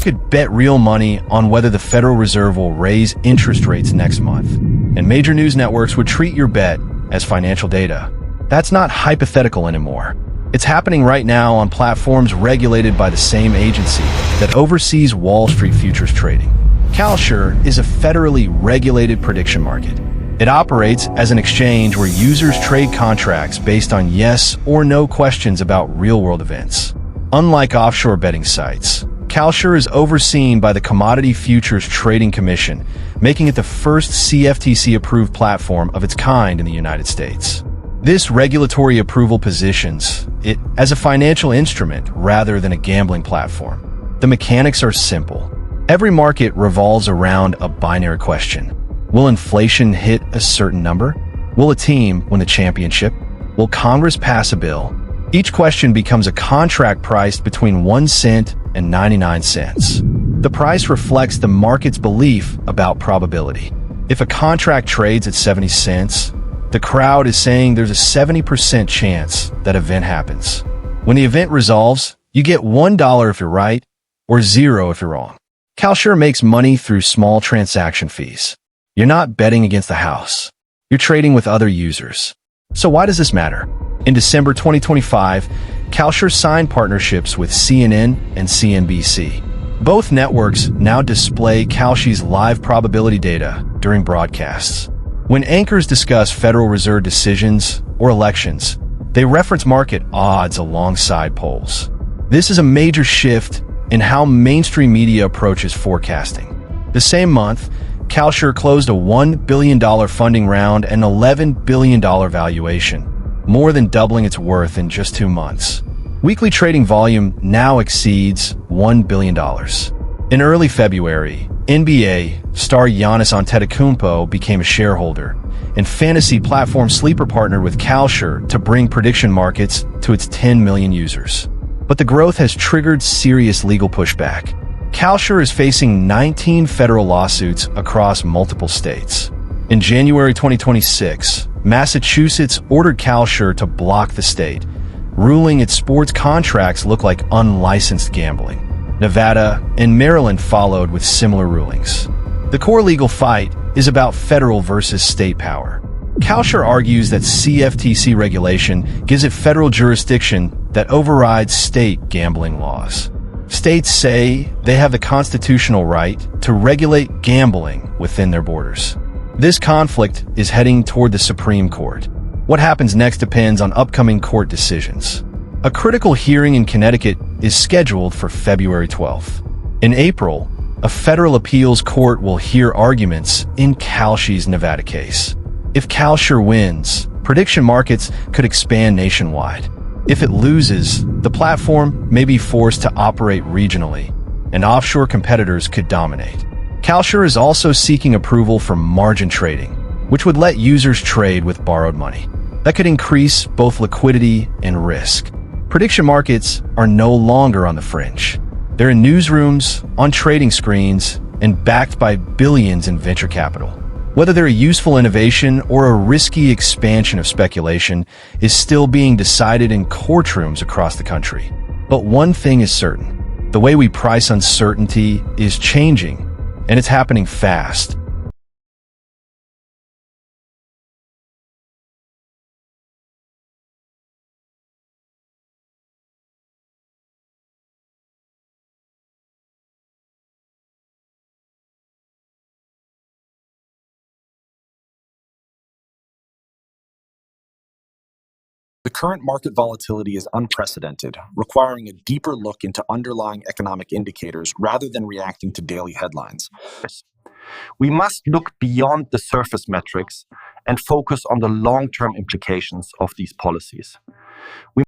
could bet real money on whether the Federal Reserve will raise interest rates next month, and major news networks would treat your bet as financial data. That's not hypothetical anymore. It's happening right now on platforms regulated by the same agency that oversees Wall Street futures trading. Kalshi is a federally regulated prediction market. It operates as an exchange where users trade contracts based on yes or no questions about real-world events. Unlike offshore betting sites, Kalshi is overseen by the Commodity Futures Trading Commission, making it the first CFTC-approved platform of its kind in the United States. This regulatory approval positions it as a financial instrument rather than a gambling platform. The mechanics are simple. Every market revolves around a binary question. Will inflation hit a certain number? Will a team win the championship? Will Congress pass a bill? Each question becomes a contract priced between 1 cent and 99 cents. The price reflects the market's belief about probability. If a contract trades at 70 cents, the crowd is saying there's a 70% chance that event happens. When the event resolves, you get $1 if you're right, or 0 if you're wrong. Kalshi makes money through small transaction fees. You're not betting against the house. You're trading with other users. So why does this matter? In December 2025, Kalshi signed partnerships with CNN and CNBC. Both networks now display Kalshi's live probability data during broadcasts. When anchors discuss Federal Reserve decisions or elections, they reference market odds alongside polls. This is a major shift in how mainstream media approaches forecasting. The same month, Kalshi closed a $1 billion funding round and $11 billion valuation, more than doubling its worth in just 2 months. Weekly trading volume now exceeds $1 billion. In early February, NBA star Giannis Antetokounmpo became a shareholder, and fantasy platform Sleeper partnered with Kalshi to bring prediction markets to its 10 million users. But the growth has triggered serious legal pushback. Kalshi is facing 19 federal lawsuits across multiple states. In January 2026, Massachusetts ordered Kalshi to block the state, ruling its sports contracts look like unlicensed gambling. Nevada and Maryland followed with similar rulings. The core legal fight is about federal versus state power. Kalshi argues that CFTC regulation gives it federal jurisdiction that overrides state gambling laws. States say they have the constitutional right to regulate gambling within their borders. This conflict is heading toward the Supreme Court. What happens next depends on upcoming court decisions. A critical hearing in Connecticut is scheduled for February 12th. In April, a federal appeals court will hear arguments in Kalshi's Nevada case. If Kalshi wins, prediction markets could expand nationwide. If it loses, the platform may be forced to operate regionally, and offshore competitors could dominate. Kalshi is also seeking approval for margin trading, which would let users trade with borrowed money. That could increase both liquidity and risk. Prediction markets are no longer on the fringe. They're in newsrooms, on trading screens, and backed by billions in venture capital. Whether they're a useful innovation or a risky expansion of speculation is still being decided in courtrooms across the country. But one thing is certain. The way we price uncertainty is changing, and it's happening fast. The current market volatility is unprecedented, requiring a deeper look into underlying economic indicators rather than reacting to daily headlines. We must look beyond the surface metrics and focus on the long-term implications of these policies.